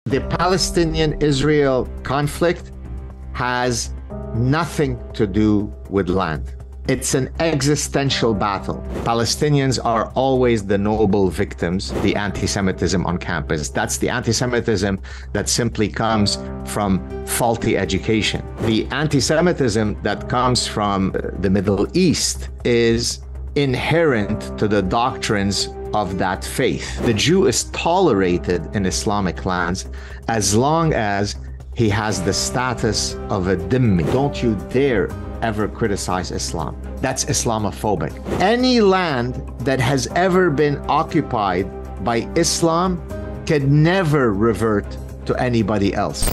The Palestinian-Israel conflict has nothing to do with land. It's an existential battle. Palestinians are always the noble victims, the anti-Semitism on campus. That's the anti-Semitism that simply comes from faulty education. The anti-Semitism that comes from the Middle East is inherent to the doctrines of that faith. The Jew is tolerated in Islamic lands as long as he has the status of a dhimmi. Don't you dare ever criticize Islam. That's Islamophobic. Any land that has ever been occupied by Islam can never revert to anybody else.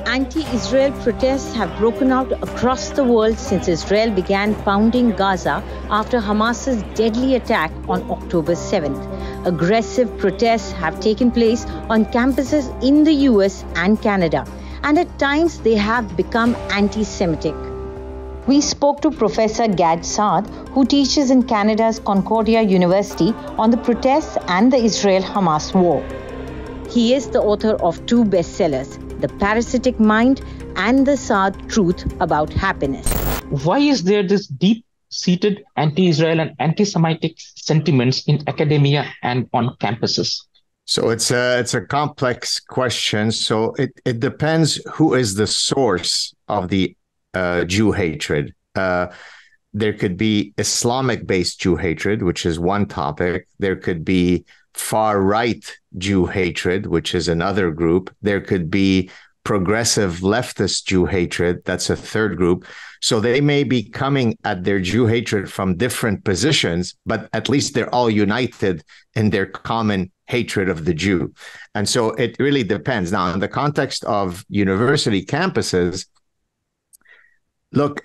Anti-Israel protests have broken out across the world since Israel began pounding Gaza after Hamas's deadly attack on October 7th. Aggressive protests have taken place on campuses in the US and Canada, and at times they have become anti-Semitic. We spoke to Professor Saad, who teaches in Canada's Concordia University, on the protests and the Israel-Hamas war. He is the author of two bestsellers, The Parasitic Mind and The Saad Truth About Happiness. Why is there this deep-seated anti-Israel and anti-Semitic sentiments in academia and on campuses? So it's a complex question. So it depends who is the source of the Jew hatred. There could be Islamic-based Jew hatred, which is one topic. There could be far-right Jew hatred, which is another group. There could be progressive leftist Jew hatred. That's a third group. So they may be coming at their Jew hatred from different positions, but at least they're all united in their common hatred of the Jew. And so it really depends. Now, in the context of university campuses, look,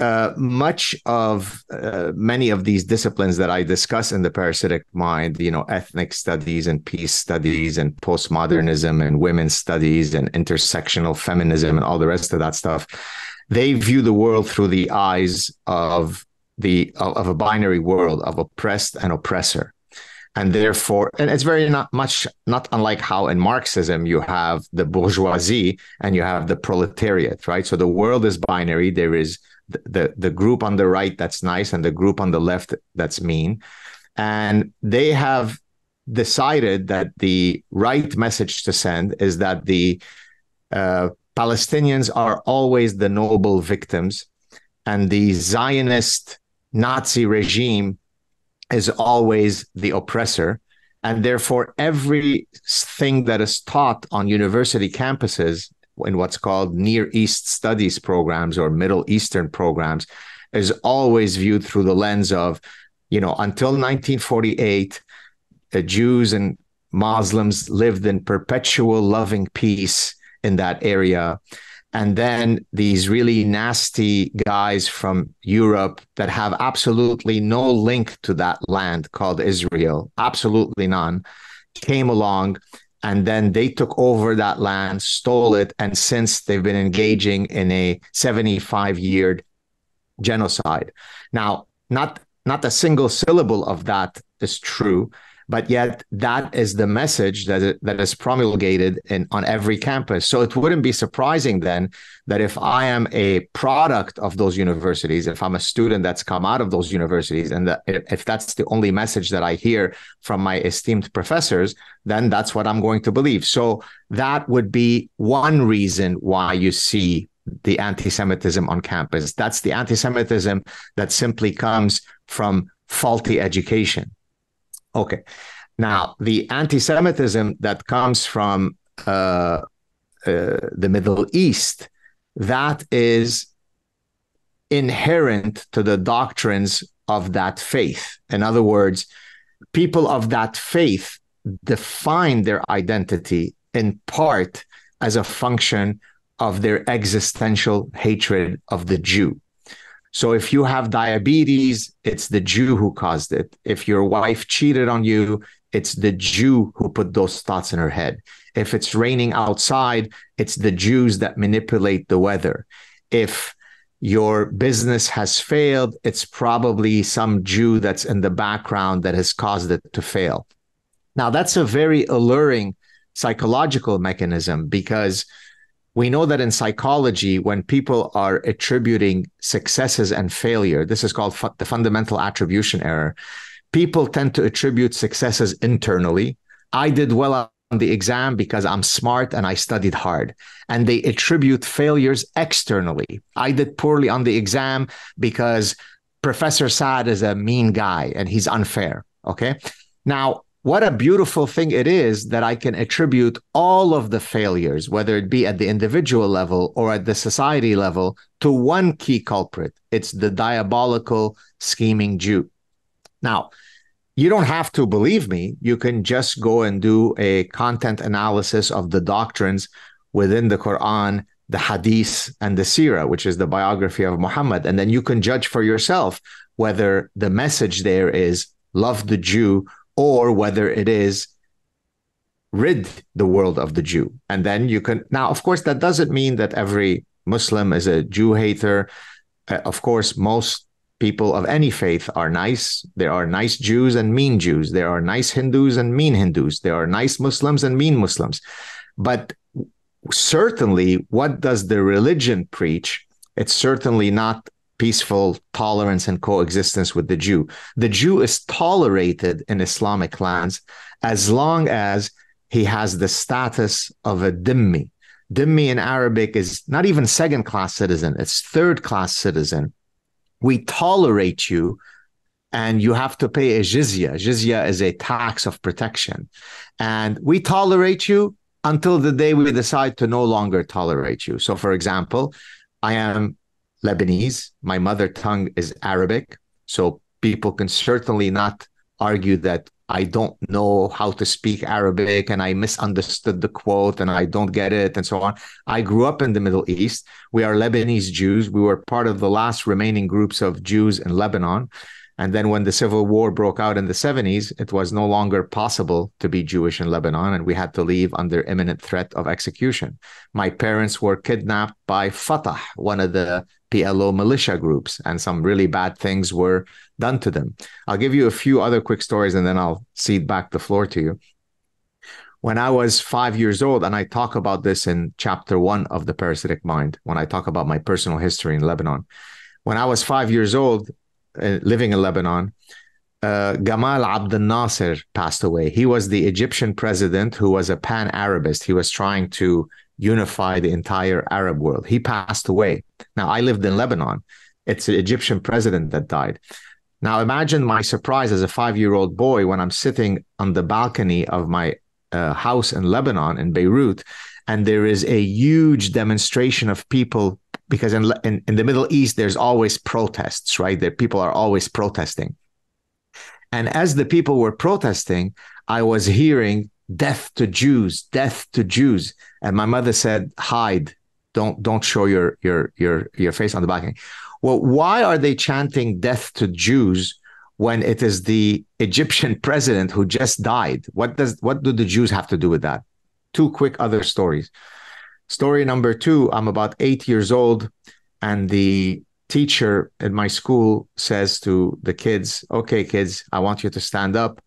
many of these disciplines that I discuss in The Parasitic Mind, ethnic studies and peace studies and postmodernism and women's studies and intersectional feminism and all the rest of that stuff, they view the world through the eyes of a binary world of oppressed and oppressor. And therefore, and it's not unlike how in Marxism you have the bourgeoisie and you have the proletariat, right? So the world is binary. There is the group on the right that's nice and the group on the left that's mean. And they have decided that the right message to send is that the Palestinians are always the noble victims and the Zionist Nazi regime is always the oppressor. And therefore, everything that is taught on university campuses in what's called Near East Studies programs or Middle Eastern programs is always viewed through the lens of, until 1948, Jews and Muslims lived in perpetual loving peace in that area. And then these really nasty guys from Europe that have absolutely no link to that land called Israel, absolutely none, came along. And then they took over that land, stole it, and since they've been engaging in a 75-year genocide. Now, not a single syllable of that is true, but yet that is the message that is promulgated on every campus. So it wouldn't be surprising then that if I am a product of those universities, if I'm a student that's come out of those universities, and if that's the only message that I hear from my esteemed professors, then that's what I'm going to believe. So that would be one reason why you see the anti-Semitism on campus. That's the anti-Semitism that simply comes from faulty education. Okay. Now, the anti-Semitism that comes from the Middle East, that is inherent to the doctrines of that faith. In other words, people of that faith define their identity in part as a function of their existential hatred of the Jew. So if you have diabetes, it's the Jew who caused it. If your wife cheated on you, it's the Jew who put those thoughts in her head. If it's raining outside, it's the Jews that manipulate the weather. If your business has failed, it's probably some Jew that's in the background that has caused it to fail. Now, that's a very alluring psychological mechanism, because we know that in psychology, when people are attributing successes and failure, this is called the fundamental attribution error. People tend to attribute successes internally. I did well on the exam because I'm smart and I studied hard. And they attribute failures externally. I did poorly on the exam because Professor Saad is a mean guy and he's unfair. Okay. Now, what a beautiful thing it is that I can attribute all of the failures, whether it be at the individual level or at the society level, to one key culprit. It's the diabolical, scheming Jew. Now, you don't have to believe me. You can just go and do a content analysis of the doctrines within the Quran, the Hadith, and the Sirah, which is the biography of Muhammad. And then you can judge for yourself whether the message there is love the Jew or whether it is rid the world of the Jew. And then you can, now, of course, that doesn't mean that every Muslim is a Jew hater. Of course, most people of any faith are nice. There are nice Jews and mean Jews. There are nice Hindus and mean Hindus. There are nice Muslims and mean Muslims. But certainly, what does the religion preach? It's certainly not peaceful tolerance and coexistence with the Jew. The Jew is tolerated in Islamic lands as long as he has the status of a dhimmi. Dhimmi in Arabic is not even second-class citizen, it's third-class citizen. We tolerate you and you have to pay a jizya. Jizya is a tax of protection. And we tolerate you until the day we decide to no longer tolerate you. So, for example, I am Lebanese. My mother tongue is Arabic. So people can certainly not argue that I don't know how to speak Arabic and I misunderstood the quote and I don't get it and so on. I grew up in the Middle East. We are Lebanese Jews. We were part of the last remaining groups of Jews in Lebanon. And then when the civil war broke out in the 70s, it was no longer possible to be Jewish in Lebanon, and we had to leave under imminent threat of execution. My parents were kidnapped by Fatah, one of the PLO militia groups, and some really bad things were done to them. I'll give you a few other quick stories, and then I'll cede back the floor to you. When I was 5 years old, and I talk about this in chapter 1 of The Parasitic Mind, when I talk about my personal history in Lebanon. When I was 5 years old, living in Lebanon, Gamal Abdel Nasser passed away. He was the Egyptian president who was a pan-Arabist. He was trying to unify the entire Arab world. He passed away. Now, I lived in Lebanon. It's the Egyptian president that died. Now, imagine my surprise as a 5-year-old boy when I'm sitting on the balcony of my house in Lebanon, in Beirut, and there is a huge demonstration of people, because in the Middle East, there's always protests, right? There, people are always protesting. And as the people were protesting, I was hearing, "Death to Jews, death to Jews." And my mother said, "Hide, don't show your face on the balcony." Well, why are they chanting "death to Jews" when it is the Egyptian president who just died? What do the Jews have to do with that? Two quick other stories. Story number 2, I'm about 8 years old, and the teacher at my school says to the kids, "Okay, kids, I want you to stand up,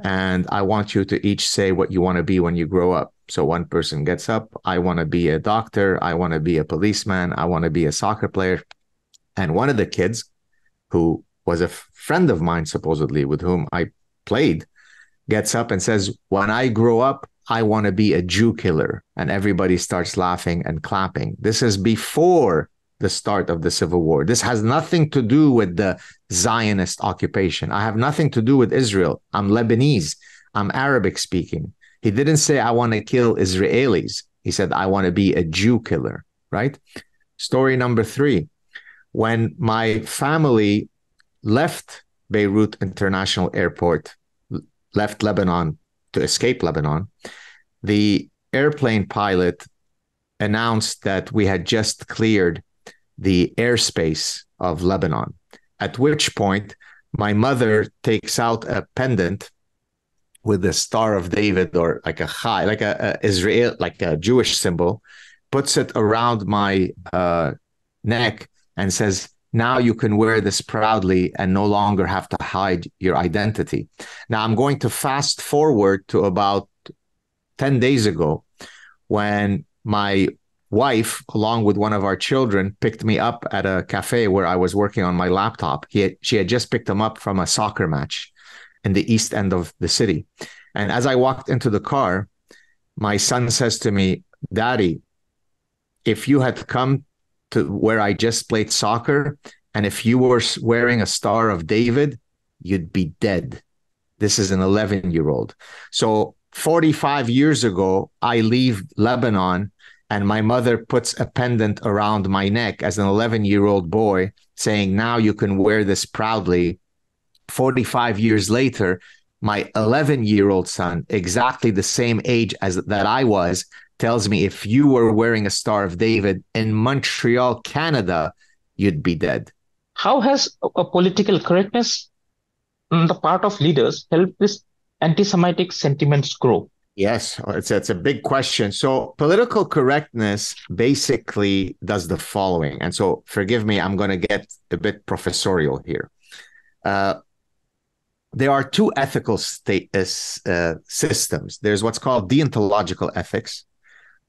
and I want you to each say what you want to be when you grow up." So one person gets up, "I want to be a doctor, I want to be a policeman, I want to be a soccer player." And one of the kids, who was a friend of mine, supposedly, with whom I played, gets up and says, "When I grow up, I want to be a Jew killer." And everybody starts laughing and clapping. This is before the start of the Civil War. This has nothing to do with the Zionist occupation. I have nothing to do with Israel. I'm Lebanese. I'm Arabic speaking. He didn't say, "I want to kill Israelis." He said, "I want to be a Jew killer," right? Story number 3. When my family left Beirut International Airport, left Lebanon to escape Lebanon, the airplane pilot announced that we had just cleared the airspace of Lebanon, at which point my mother takes out a pendant with the Star of David, or like a chai, like a Israel, like a Jewish symbol, puts it around my neck and says, "Now you can wear this proudly and no longer have to hide your identity." Now I'm going to fast forward to about 10 days ago when my wife, along with one of our children, picked me up at a cafe where I was working on my laptop. She had just picked him up from a soccer match in the east end of the city. And as I walked into the car, my son says to me, "Daddy, if you had come to where I just played soccer, and if you were wearing a Star of David, you'd be dead." This is an 11-year-old. So 45 years ago, I leave Lebanon and my mother puts a pendant around my neck as an 11-year-old boy saying, "Now you can wear this proudly." 45 years later, my 11-year-old son, exactly the same age as that I was, tells me, "If you were wearing a Star of David in Montreal, Canada, you'd be dead." How has a political correctness on the part of leaders helped this anti-Semitic sentiments grow? Yes, it's a big question. So political correctness basically does the following. And so forgive me, I'm going to get a bit professorial here. There are two ethical systems. There's what's called deontological ethics.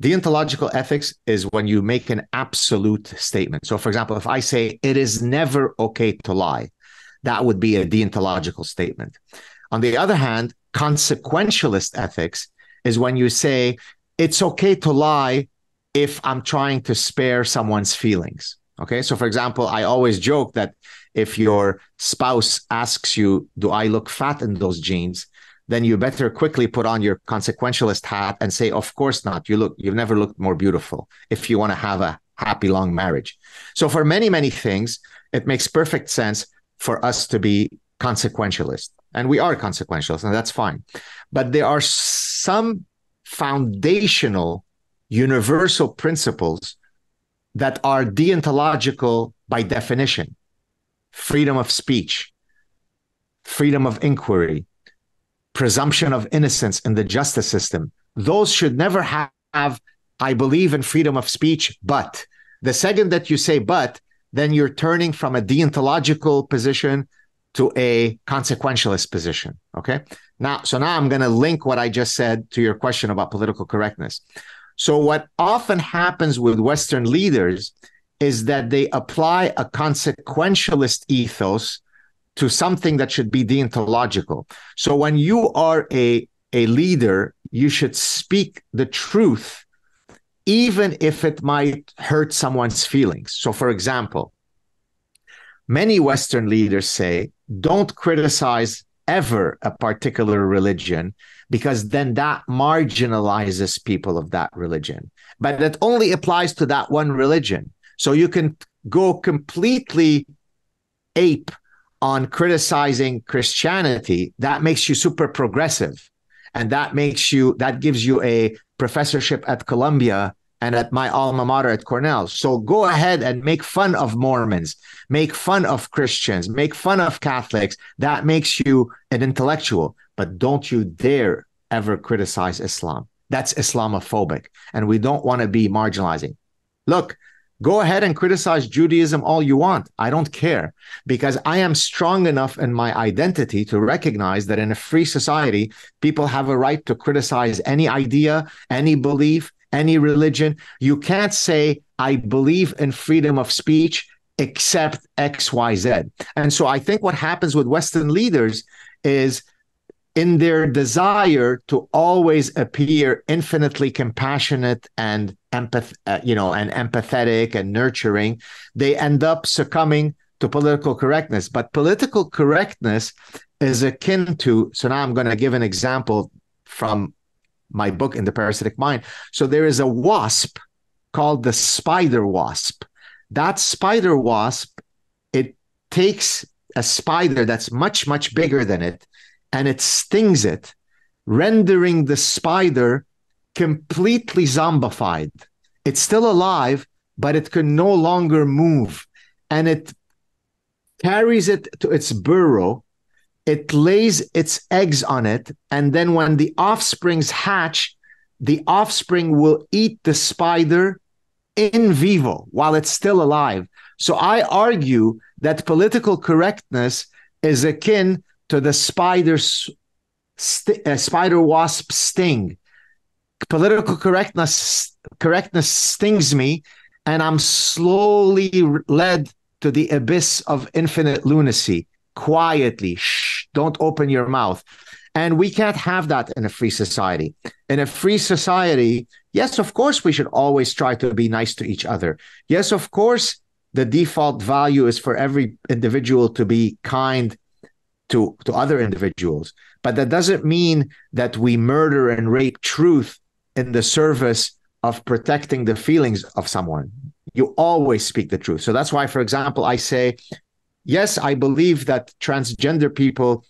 Deontological ethics is when you make an absolute statement. So for example, if I say it is never okay to lie, that would be a deontological statement. On the other hand, consequentialist ethics is when you say it's okay to lie if I'm trying to spare someone's feelings. Okay. So for example, I always joke that if your spouse asks you, "Do I look fat in those jeans?" then you better quickly put on your consequentialist hat and say, "Of course not. You've never looked more beautiful," if you want to have a happy, long marriage. So for many, many things, it makes perfect sense for us to be consequentialist. And we are consequentialist, and that's fine. But there are some foundational, universal principles that are deontological by definition. Freedom of speech, freedom of inquiry, presumption of innocence in the justice system. Those should never have, "I believe in freedom of speech, but." The second that you say "but," then you're turning from a deontological position to a consequentialist position. Okay. Now I'm going to link what I just said to your question about political correctness. So what often happens with Western leaders is that they apply a consequentialist ethos to something that should be deontological. So when you are a leader, you should speak the truth, even if it might hurt someone's feelings. So for example, many Western leaders say, don't criticize ever a particular religion, because then that marginalizes people of that religion. But it only applies to that one religion. So you can go completely ape on criticizing Christianity. That makes you super progressive. And that gives you a professorship at Columbia and at my alma mater at Cornell. So go ahead and make fun of Mormons, make fun of Christians, make fun of Catholics. That makes you an intellectual. But don't you dare ever criticize Islam. That's Islamophobic. And we don't want to be marginalizing. Look, go ahead and criticize Judaism all you want. I don't care, because I am strong enough in my identity to recognize that in a free society, people have a right to criticize any idea, any belief, any religion. You can't say, I believe in freedom of speech, except X, Y, Z. And so I think what happens with Western leaders is, in their desire to always appear infinitely compassionate and empathetic and nurturing, they end up succumbing to political correctness. But political correctness is akin to, so now I'm going to give an example from my book, In the Parasitic Mind. So there is a wasp called the spider wasp. That spider wasp, it takes a spider that's much, much bigger than it, and it stings it, rendering the spider completely zombified. It's still alive, but it can no longer move. And it carries it to its burrow. It lays its eggs on it. And then when the offsprings hatch, the offspring will eat the spider in vivo while it's still alive. So I argue that political correctness is akin to the spider wasp sting. political correctness stings me, and I'm slowly led to the abyss of infinite lunacy. Quietly, shh, don't open your mouth. And we can't have that in a free society. In a free society, yes, of course, we should always try to be nice to each other. Yes, of course, the default value is for every individual to be kind to other individuals. But that doesn't mean that we murder and rape truth in the service of protecting the feelings of someone. You always speak the truth. So that's why, for example, I say, yes, I believe that transgender people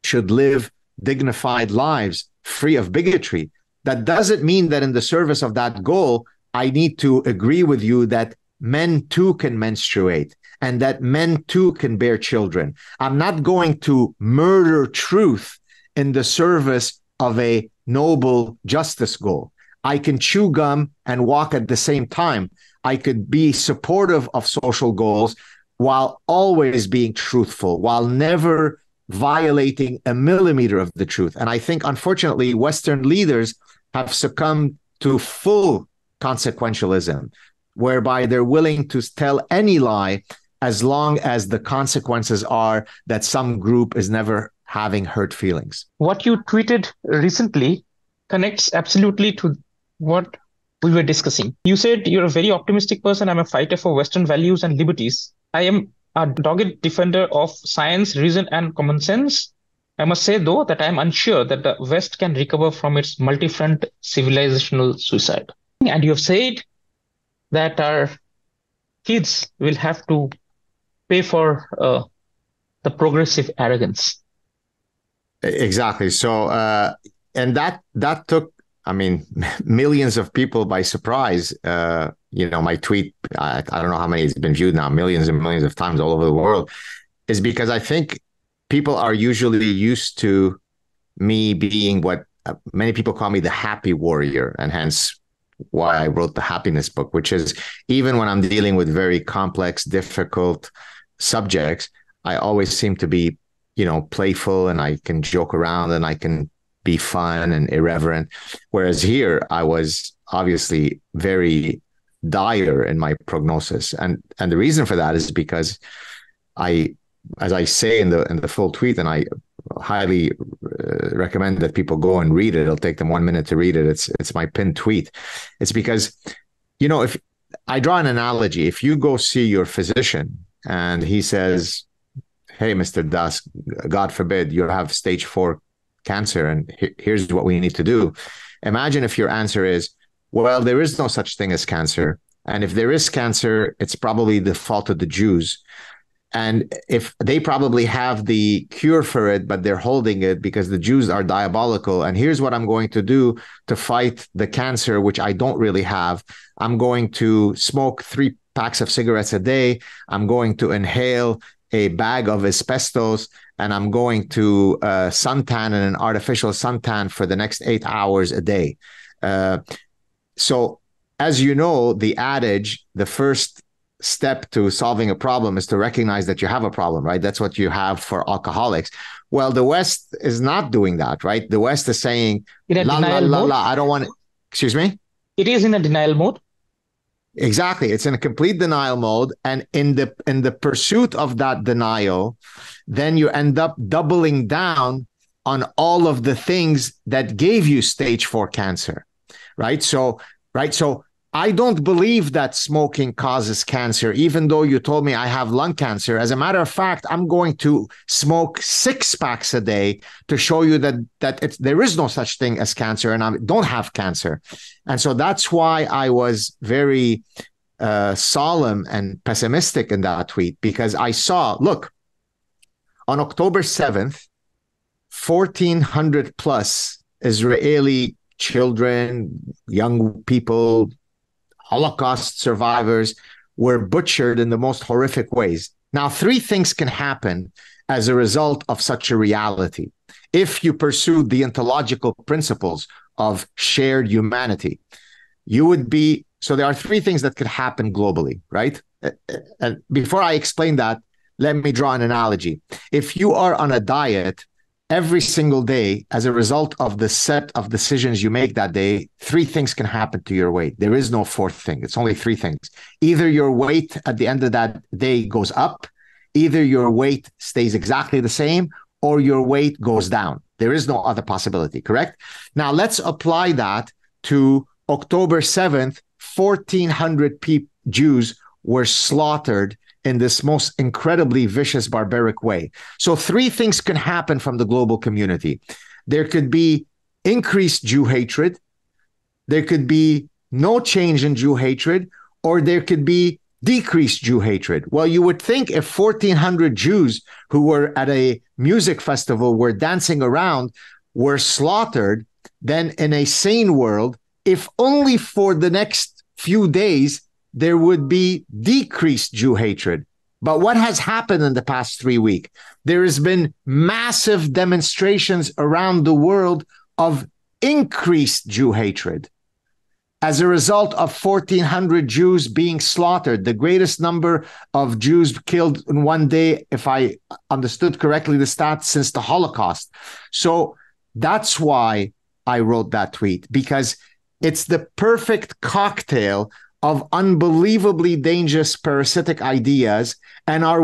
should live dignified lives free of bigotry. That doesn't mean that in the service of that goal, I need to agree with you that men too can menstruate and that men too can bear children. I'm not going to murder truth in the service of a noble justice goal. I can chew gum and walk at the same time. I could be supportive of social goals while always being truthful, while never violating a millimeter of the truth. And I think, unfortunately, Western leaders have succumbed to full consequentialism, whereby they're willing to tell any lie as long as the consequences are that some group is never having hurt feelings. What you tweeted recently connects absolutely to what we were discussing. You said you're a very optimistic person. I'm a fighter for Western values and liberties. I am a dogged defender of science, reason, and common sense. I must say, though, that I am unsure that the West can recover from its multi-front civilizational suicide. And you have said that our kids will have to pay for the progressive arrogance. Exactly. So, and that took, I mean, millions of people by surprise. My tweet, I don't know how many it's been viewed now, millions and millions of times all over the world, is because I think people are usually used to me being what many people call me, the happy warrior, and hence why I wrote the happiness book, which is even when I'm dealing with very complex, difficult subjects, I always seem to be, playful, and I can joke around and I can be fun and irreverent. Whereas here I was obviously very dire in my prognosis. And the reason for that is because as I say in the full tweet, and I highly recommend that people go and read it. It'll take them 1 minute to read it. It's my pinned tweet. It's because, if I draw an analogy, if you go see your physician and he says, "Hey, Mr. Das, God forbid you have stage 4 cancer, and here's what we need to do." Imagine if your answer is, "Well, there is no such thing as cancer. And if there is cancer, it's probably the fault of the Jews. And if they probably have the cure for it, but they're holding it because the Jews are diabolical. And here's what I'm going to do to fight the cancer, which I don't really have. I'm going to smoke 3 packs of cigarettes a day. I'm going to inhale a bag of asbestos, and I'm going to suntan in an artificial suntan for the next 8 hours a day." So as you know, the adage, the first step to solving a problem is to recognize that you have a problem, right? That's what you have for alcoholics. Well, the West is not doing that, right? The West is saying, I don't want to, excuse me? It is in a denial mode. Exactly. It's in a complete denial mode. And in the pursuit of that denial, then you end up doubling down on all of the things that gave you stage 4 cancer, right? So I don't believe that smoking causes cancer, even though you told me I have lung cancer. As a matter of fact, I'm going to smoke 6 packs a day to show you that there is no such thing as cancer, and I don't have cancer. And so that's why I was very solemn and pessimistic in that tweet, because I saw, look, on October 7th, 1,400 plus Israeli children, young people, Holocaust survivors were butchered in the most horrific ways. Now, 3 things can happen as a result of such a reality. If you pursue the ontological principles of shared humanity, so there are 3 things that could happen globally, right? And before I explain that, let me draw an analogy. If you are on a diet every single day, as a result of the set of decisions you make that day, three things can happen to your weight. There is no fourth thing. It's only three things. Either your weight at the end of that day goes up, either your weight stays exactly the same, or your weight goes down. There is no other possibility, correct? Now, let's apply that to October 7th, 1,400 Jews were slaughtered in this most incredibly vicious, barbaric way. So three things can happen from the global community. There could be increased Jew hatred, there could be no change in Jew hatred, or there could be decreased Jew hatred. Well, you would think if 1,400 Jews who were at a music festival were dancing around were slaughtered, then in a sane world, if only for the next few days, there would be decreased Jew hatred. But what has happened in the past 3 weeks? There has been massive demonstrations around the world of increased Jew hatred as a result of 1,400 Jews being slaughtered, the greatest number of Jews killed in one day, if I understood correctly the stats, since the Holocaust. So that's why I wrote that tweet, because it's the perfect cocktail of unbelievably dangerous parasitic ideas and our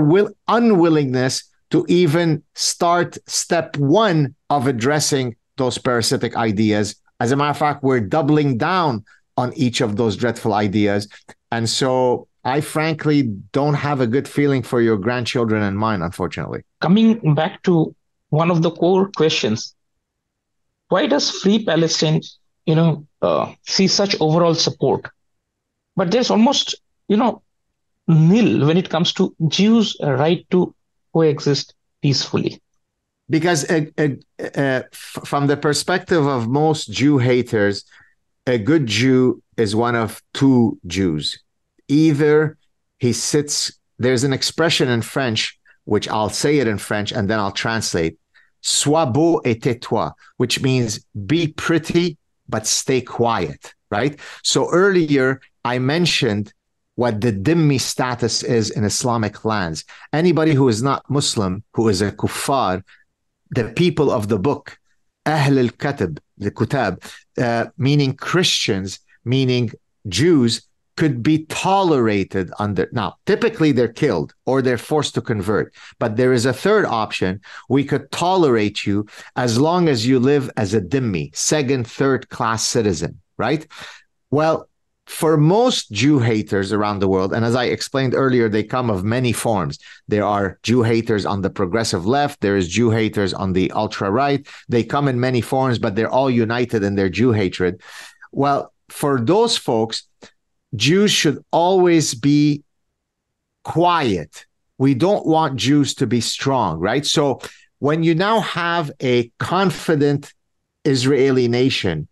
unwillingness to even start step one of addressing those parasitic ideas. As a matter of fact, we're doubling down on each of those dreadful ideas. And so I frankly don't have a good feeling for your grandchildren and mine, unfortunately. Coming back to one of the core questions, why does Free Palestine, see such overall support? But there's almost, nil when it comes to Jews' right to coexist peacefully. Because from the perspective of most Jew haters, a good Jew is one of two Jews. Either he sits, there's an expression in French, which I'll say it in French and then I'll translate, sois beau et tais-toi, which means be pretty, but stay quiet, right? So earlier, I mentioned what the dhimmi status is in Islamic lands. Anybody who is not Muslim, who is a kuffar, the people of the book, Ahl al-Katib, the Kutab, meaning Christians, meaning Jews, could be tolerated under. Now, typically they're killed or they're forced to convert. But there is a third option. We could tolerate you as long as you live as a dhimmi, second, third class citizen, right? Well, for most Jew haters around the world, and as I explained earlier, they come of many forms. There are Jew haters on the progressive left. There is Jew haters on the ultra-right. They come in many forms, but they're all united in their Jew hatred. Well, for those folks, Jews should always be quiet. We don't want Jews to be strong, right? So when you now have a confident Israeli nation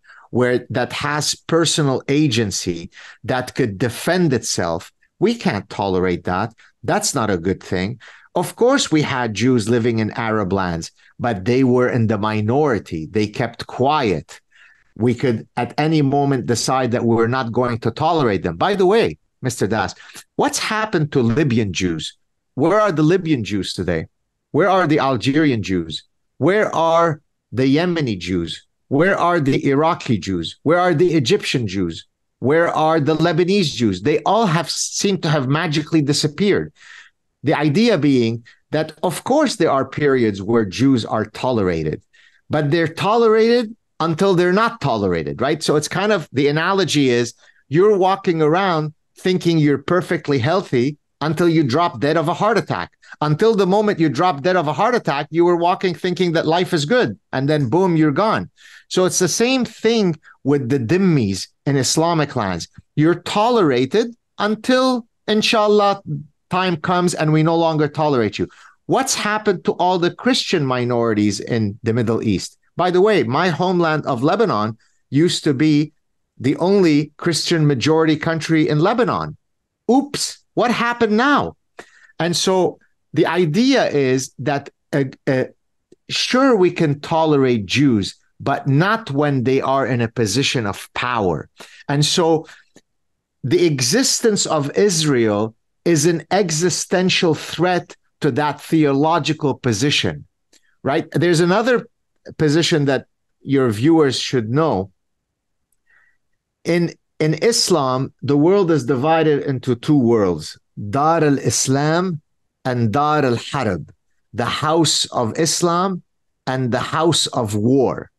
that has personal agency, that could defend itself, we can't tolerate that. That's not a good thing. Of course, we had Jews living in Arab lands, but they were in the minority. They kept quiet. We could at any moment decide that we're not going to tolerate them. By the way, Mr. Das, what's happened to Libyan Jews? Where are the Libyan Jews today? Where are the Algerian Jews? Where are the Yemeni Jews? Where are the Iraqi Jews? Where are the Egyptian Jews? Where are the Lebanese Jews? They all seem to have magically disappeared. The idea being that, of course, there are periods where Jews are tolerated, but they're tolerated until they're not tolerated, right? So it's kind of, the analogy is you're walking around thinking you're perfectly healthy until you drop dead of a heart attack. Until the moment you drop dead of a heart attack, you were walking thinking that life is good, and then boom, you're gone. So it's the same thing with the dhimmis in Islamic lands. You're tolerated until, inshallah, time comes and we no longer tolerate you. What's happened to all the Christian minorities in the Middle East? By the way, my homeland of Lebanon used to be the only Christian majority country in Lebanon. Oops, what happened now? And so the idea is that, sure, we can tolerate Jews, but not when they are in a position of power. And so the existence of Israel is an existential threat to that theological position. right? There's another position that your viewers should know. In Islam, the world is divided into two worlds, Dar al-Islam and Dar al-Harb, the house of Islam and the house of war.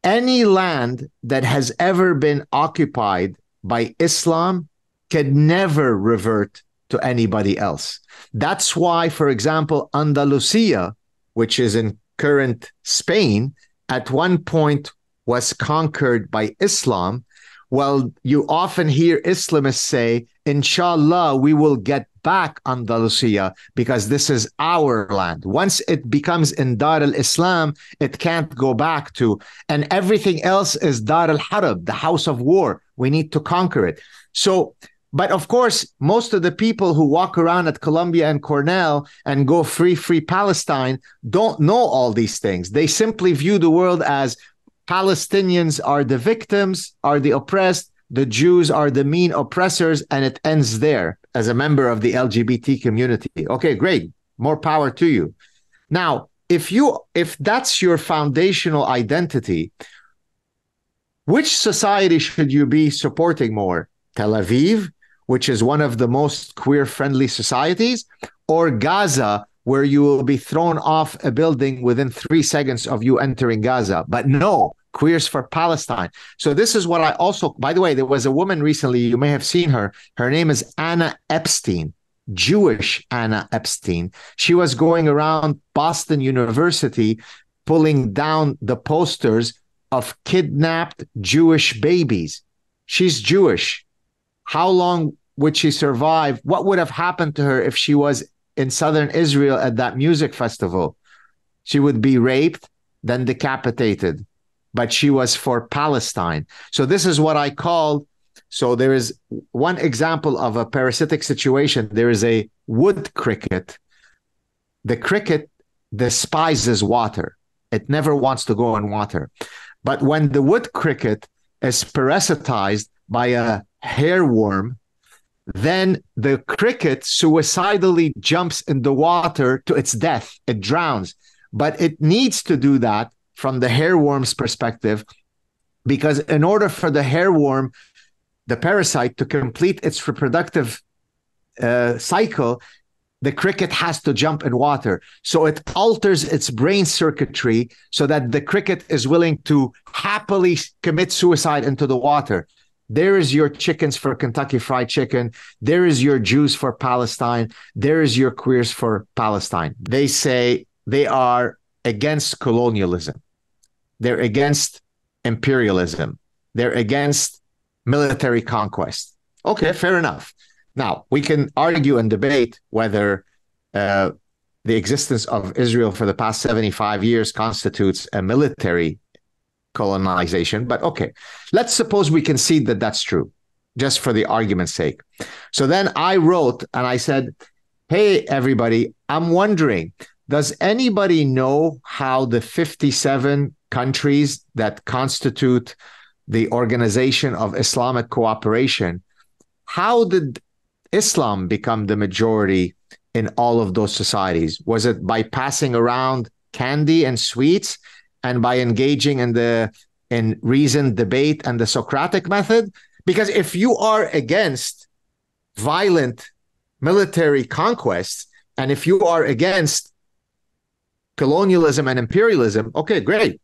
Any land that has ever been occupied by Islam can never revert to anybody else. That's why, for example, Andalusia, which is in current Spain, at one point was conquered by Islam. Well, you often hear Islamists say, Inshallah, we will get back Andalusia because this is our land. Once it becomes in Dar al-Islam, it can't go back to, and everything else is Dar al-Harb, the house of war. We need to conquer it. So, but of course, most of the people who walk around at Columbia and Cornell and go free, free Palestine don't know all these things. They simply view the world as Palestinians are the victims, are the oppressed, the Jews are the mean oppressors, and it ends there as a member of the LGBT community. Okay, great. More power to you. Now, if that's your foundational identity, which society should you be supporting more? Tel Aviv, which is one of the most queer-friendly societies, or Gaza, where you will be thrown off a building within 3 seconds of you entering Gaza? But no, Queers for Palestine. So this is what I also, by the way, there was a woman recently, you may have seen her. Her name is Anna Epstein, Jewish Anna Epstein. She was going around Boston University pulling down the posters of kidnapped Jewish babies. She's Jewish. How long would she survive? What would have happened to her if she was in southern Israel at that music festival? She would be raped, then decapitated. But she was for Palestine. So this is what I call, so there is one example of a parasitic situation. There is a wood cricket. The cricket despises water. It never wants to go in water. But when the wood cricket is parasitized by a hairworm, then the cricket suicidally jumps in the water to its death. It drowns. But it needs to do that from the hairworm's perspective, because in order for the hairworm, the parasite, to complete its reproductive cycle, the cricket has to jump in water. So it alters its brain circuitry so that the cricket is willing to happily commit suicide into the water. There is your chickens for Kentucky Fried Chicken. There is your Jews for Palestine. There is your queers for Palestine. They say they are against colonialism. They're against imperialism. They're against military conquest. Okay, fair enough. Now, we can argue and debate whether the existence of Israel for the past 75 years constitutes a military colonization. But okay, let's suppose we concede that that's true, just for the argument's sake. So then I wrote and I said, hey, everybody, I'm wondering, does anybody know how the 57 countries that constitute the Organization of Islamic Cooperation, how did Islam become the majority in all of those societies? Was it by passing around candy and sweets and by engaging in reasoned debate and the Socratic method? Because if you are against violent military conquests and if you are against colonialism and imperialism, okay, great.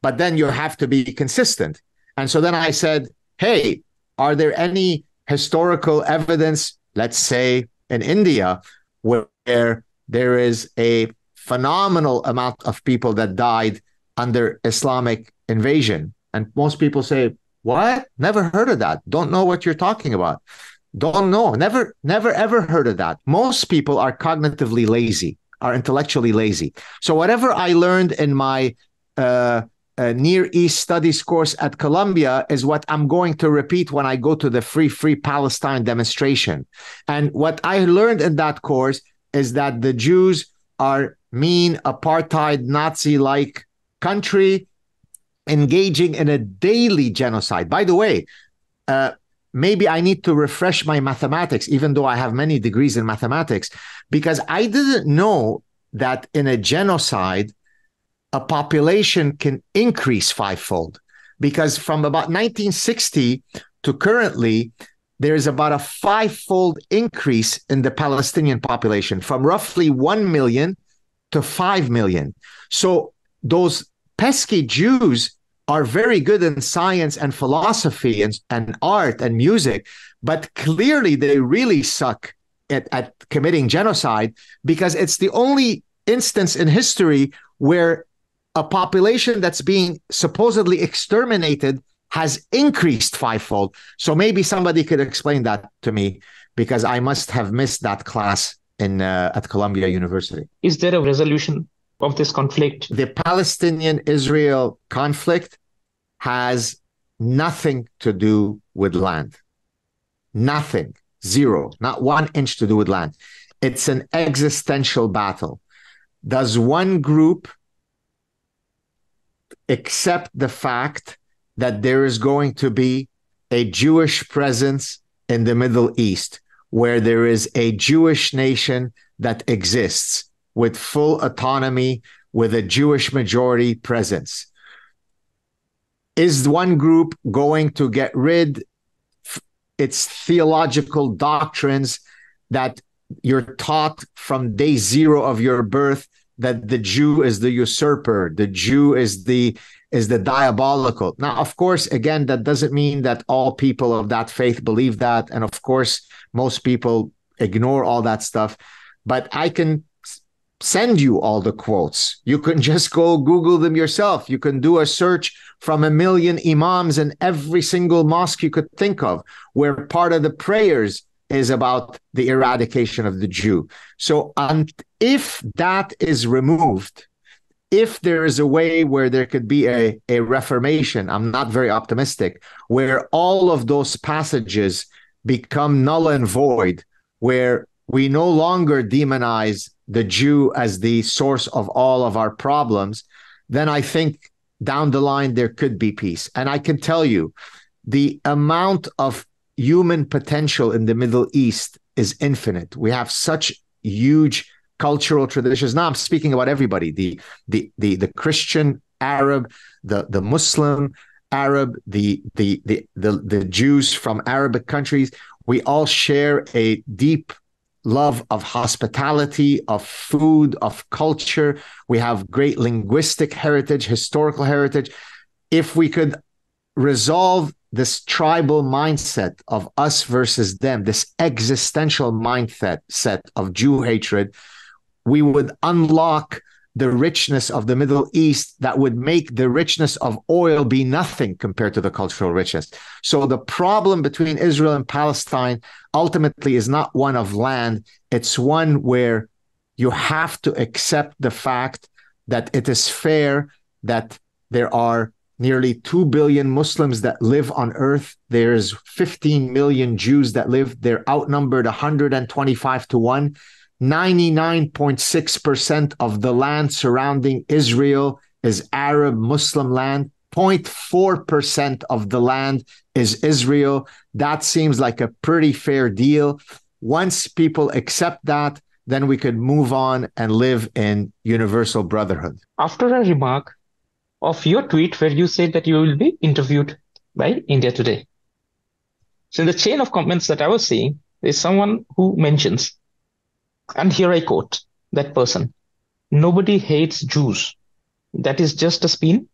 But then you have to be consistent. And so then I said, hey, are there any historical evidence, let's say in India, where there is a phenomenal amount of people that died under Islamic invasion? And most people say, what? Never heard of that. Don't know what you're talking about. Don't know. Never, ever heard of that. Most people are cognitively lazy, are intellectually lazy. So whatever I learned in my Near East Studies course at Columbia is what I'm going to repeat when I go to the Free Palestine demonstration. And what I learned in that course is that the Jews are mean, apartheid, Nazi-like country engaging in a daily genocide. By the way, maybe I need to refresh my mathematics, even though I have many degrees in mathematics, because I didn't know that in a genocide, a population can increase fivefold, because from about 1960 to currently, there's about a fivefold increase in the Palestinian population, from roughly 1 million to 5 million. So those pesky Jews are very good in science and philosophy and art and music, but clearly they really suck at committing genocide, because it's the only instance in history where a population that's being supposedly exterminated has increased fivefold. So maybe somebody could explain that to me, because I must have missed that class at Columbia University. Is there a resolution of this conflict? The Palestinian-Israel conflict has nothing to do with land. Nothing. Zero. Not 1 inch to do with land. It's an existential battle. Does one group accept the fact that there is going to be a Jewish presence in the Middle East, where there is a Jewish nation that exists with full autonomy, with a Jewish majority presence? Is one group going to get rid its theological doctrines that you're taught from day zero of your birth, that the Jew is the usurper, the Jew is the diabolical? Now, of course, again, that doesn't mean that all people of that faith believe that. And of course, most people ignore all that stuff. But I can send you all the quotes. You can just go Google them yourself. You can do a search from 1 million imams in every single mosque you could think of, where part of the prayers is about the eradication of the Jew. So if that is removed, if there is a way where there could be a reformation, I'm not very optimistic, where all of those passages become null and void, where we no longer demonize the Jew as the source of all of our problems, then I think down the line there could be peace. And I can tell you, the amount of human potential in the Middle East is infinite. We have such huge cultural traditions. Now I'm speaking about everybody, the Christian Arab, the Muslim Arab, the Jews from Arabic countries. We all share a deep love of hospitality, of food, of culture. We have great linguistic heritage, historical heritage. If we could resolve this tribal mindset of us versus them, this existential mindset of Jew hatred, we would unlock the richness of the Middle East that would make the richness of oil be nothing compared to the cultural richness. So the problem between Israel and Palestine ultimately is not one of land. It's one where you have to accept the fact that it is fair that there are nearly 2 billion Muslims that live on earth. There's 15 million Jews that live. They're outnumbered 125 to 1. 99.6% of the land surrounding Israel is Arab Muslim land. 0.4% of the land is Israel. That seems like a pretty fair deal. Once people accept that, then we could move on and live in universal brotherhood. After a remark of your tweet where you said that you will be interviewed by India Today, so in the chain of comments that I was seeing, there's someone who mentions, and here I quote that person, "Nobody hates Jews. That is just a spin.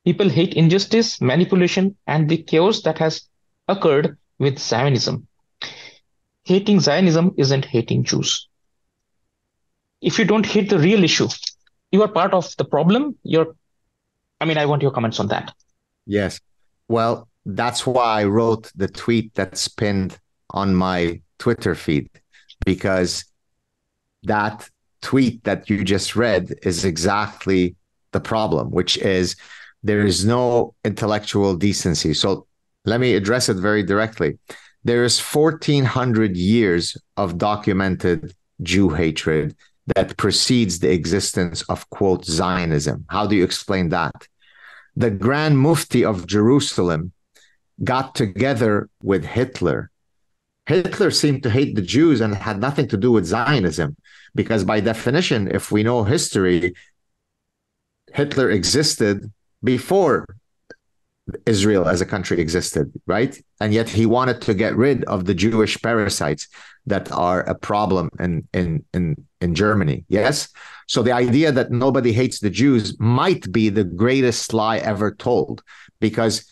People hate injustice, manipulation, and the chaos that has occurred with Zionism. Hating Zionism isn't hating Jews." If you don't hate the real issue, you are part of the problem. I want your comments on that. Yes. Well, that's why I wrote the tweet that's pinned on my Twitter feed, because that tweet that you just read is exactly the problem, which is there is no intellectual decency. So let me address it very directly. There is 1,400 years of documented Jew hatred that precedes the existence of, quote, Zionism. How do you explain that? The Grand Mufti of Jerusalem got together with Hitler. Hitler seemed to hate the Jews and had nothing to do with Zionism, because by definition, if we know history, Hitler existed before Israel as a country existed, right? And yet he wanted to get rid of the Jewish parasites that are a problem in Germany. Yes. So the idea that nobody hates the Jews might be the greatest lie ever told, because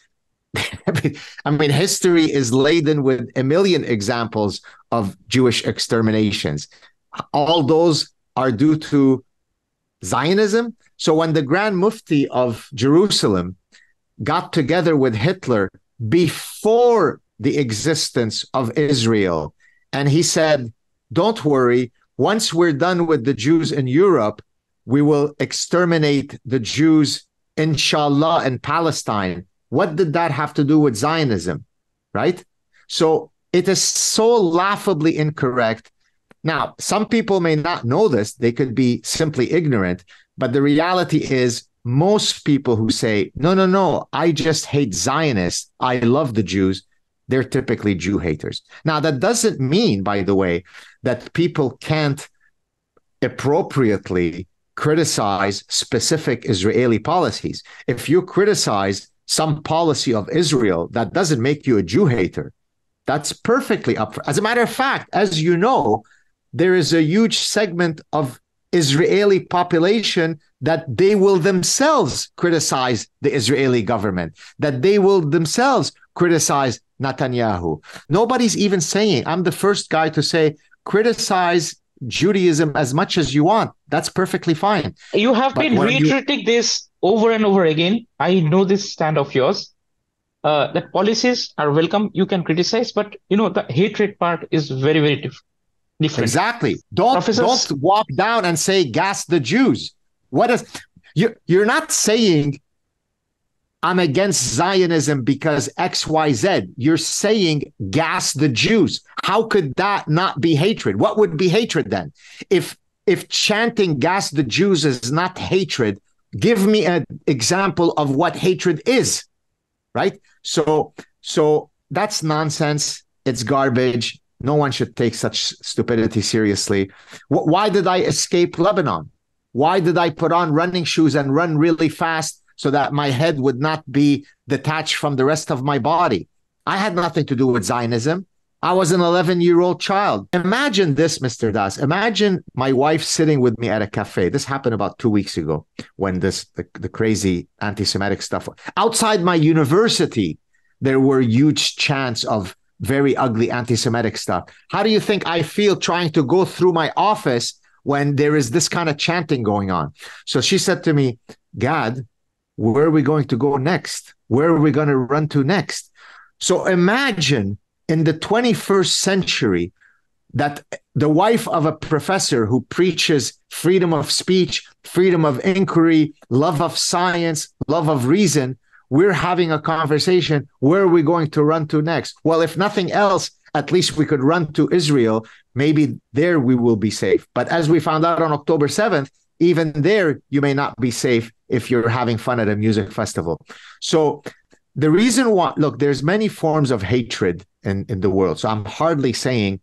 I mean, history is laden with a million examples of Jewish exterminations. All those are due to Zionism. So when the Grand Mufti of Jerusalem got together with Hitler before the existence of Israel, and he said, don't worry, once we're done with the Jews in Europe, we will exterminate the Jews, inshallah, in Palestine. What did that have to do with Zionism, right? So it is so laughably incorrect. Now, some people may not know this. They could be simply ignorant. But the reality is, most people who say, no, I just hate Zionists, I love the Jews, they're typically Jew haters. Now, that doesn't mean, by the way, that people can't appropriately criticize specific Israeli policies. If you criticize some policy of Israel, that doesn't make you a Jew hater. That's perfectly up for. As a matter of fact, as you know, there is a huge segment of Israeli population that they will themselves criticize the Israeli government, that they will themselves criticize Netanyahu. Nobody's even saying, I'm the first guy to say, criticize Judaism as much as you want. That's perfectly fine. You have been reiterating this over and over again. I know this stand of yours, that policies are welcome. You can criticize, but the hatred part is very, very different. Exactly. Don't walk down and say gas the Jews. What is you're not saying I'm against Zionism because XYZ. You're saying gas the Jews. How could that not be hatred? What would be hatred then? If chanting gas the Jews is not hatred, give me an example of what hatred is, right? So that's nonsense. It's garbage. No one should take such stupidity seriously. Why did I escape Lebanon? Why did I put on running shoes and run really fast so that my head would not be detached from the rest of my body? I had nothing to do with Zionism. I was an 11-year-old child. Imagine this, Mr. Das. Imagine my wife sitting with me at a cafe. This happened about 2 weeks ago when the crazy anti-Semitic stuff. Outside my university, there were huge chants of very ugly anti-Semitic stuff. How do you think I feel trying to go through my office when there is this kind of chanting going on? So she said to me, Gad, where are we going to go next? Where are we going to run to next? So imagine in the 21st century that the wife of a professor who preaches freedom of speech, freedom of inquiry, love of science, love of reason, we're having a conversation. Where are we going to run to next? Well, if nothing else, at least we could run to Israel. Maybe there we will be safe. But as we found out on October 7th, even there, you may not be safe if you're having fun at a music festival. So the reason why, look, there's many forms of hatred in the world. So I'm hardly saying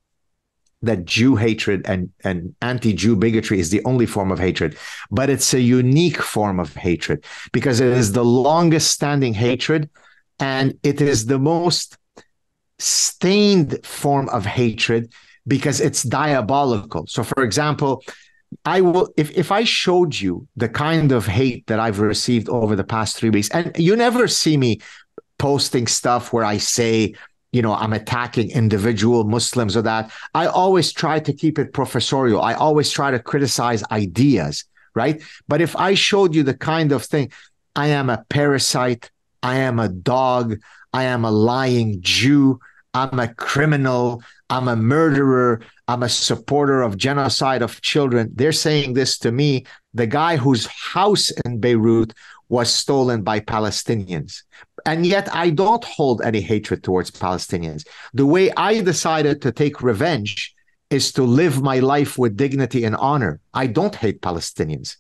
that Jew hatred and anti-Jew bigotry is the only form of hatred, but it's a unique form of hatred because it is the longest standing hatred and it is the most stained form of hatred because it's diabolical. So for example, I will, if I showed you the kind of hate that I've received over the past 3 weeks, and you never see me posting stuff where I say, I'm attacking individual Muslims or that. I always try to keep it professorial. I always try to criticize ideas, right? But if I showed you the kind of thing, I am a parasite, I am a dog, I am a lying Jew, I'm a criminal, I'm a murderer, I'm a supporter of genocide of children. They're saying this to me, the guy whose house in Beirut was stolen by Palestinians. And yet I don't hold any hatred towards Palestinians. The way I decided to take revenge is to live my life with dignity and honor. I don't hate Palestinians,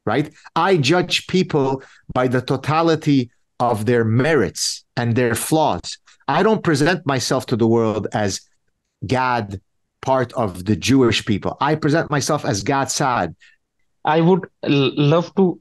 right? I judge people by the totality of their merits and their flaws. I don't present myself to the world as Gad, part of the Jewish people. I present myself as Gad Saad. I would love to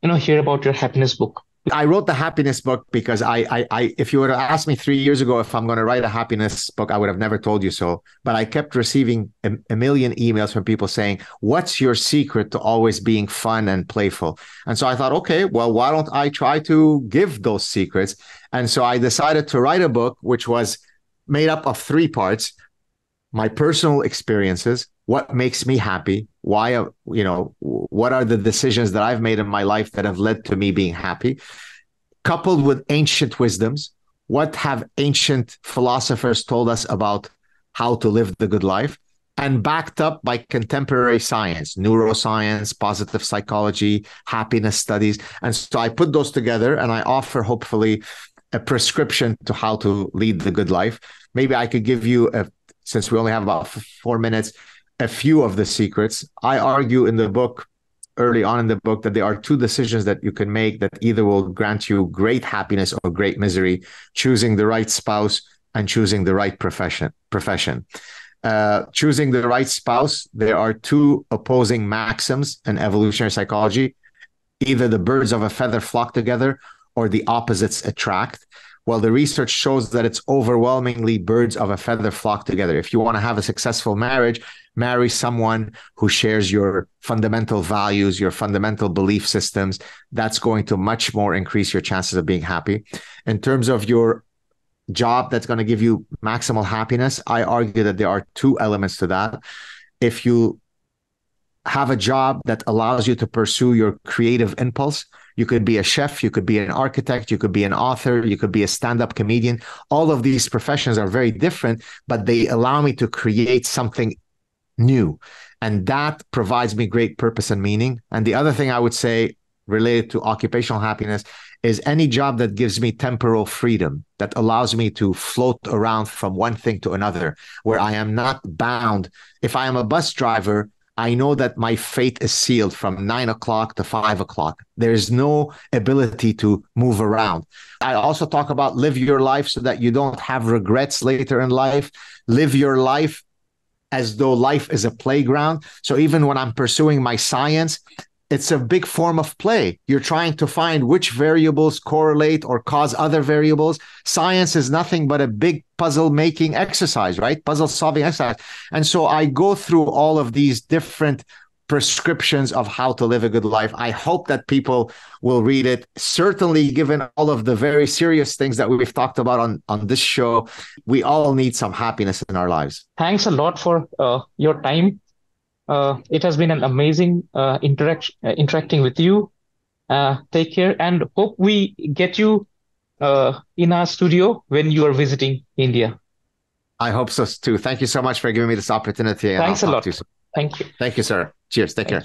hear about your happiness book? I wrote the happiness book because if you were to ask me 3 years ago if I'm going to write a happiness book, I would have never told you so. But I kept receiving a million emails from people saying, "What's your secret to always being fun and playful?" And so I thought, okay, well, why don't I try to give those secrets? And so I decided to write a book, which was made up of 3 parts: my personal experiences, what makes me happy, why, what are the decisions that I've made in my life that have led to me being happy, coupled with ancient wisdoms. What have ancient philosophers told us about how to live the good life? And backed up by contemporary science, neuroscience, positive psychology, happiness studies. And so I put those together and I offer, hopefully, a prescription to how to lead the good life. Maybe I could give you, since we only have about 4 minutes, a few of the secrets. I argue in the book, early on in the book, that there are 2 decisions that you can make that either will grant you great happiness or great misery: choosing the right spouse and choosing the right profession. Choosing the right spouse, there are 2 opposing maxims in evolutionary psychology: either the birds of a feather flock together or the opposites attract. Well, the research shows that it's overwhelmingly birds of a feather flock together. If you want to have a successful marriage, marry someone who shares your fundamental values, your fundamental belief systems. That's going to much more increase your chances of being happy. In terms of your job that's going to give you maximal happiness, I argue that there are 2 elements to that. If you have a job that allows you to pursue your creative impulse, you could be a chef, you could be an architect, you could be an author, you could be a stand-up comedian. All of these professions are very different, but they allow me to create something new. And that provides me great purpose and meaning. And the other thing I would say related to occupational happiness is any job that gives me temporal freedom, that allows me to float around from one thing to another, where I am not bound. If I am a bus driver, I know that my fate is sealed from 9 o'clock to 5 o'clock. There's no ability to move around. I also talk about live your life so that you don't have regrets later in life. Live your life as though life is a playground. So even when I'm pursuing my science, it's a big form of play. You're trying to find which variables correlate or cause other variables. Science is nothing but a big puzzle-making exercise, right? Puzzle-solving exercise. And so I go through all of these different prescriptions of how to live a good life. I hope that people will read it. Certainly, given all of the very serious things that we've talked about on this show, we all need some happiness in our lives. Thanks a lot for your time. It has been an amazing interacting with you. Take care, and hope we get you in our studio when you are visiting India. I hope so too. Thank you so much for giving me this opportunity. Thanks a lot. To you soon. Thank you. Thank you, sir. Cheers. Take care.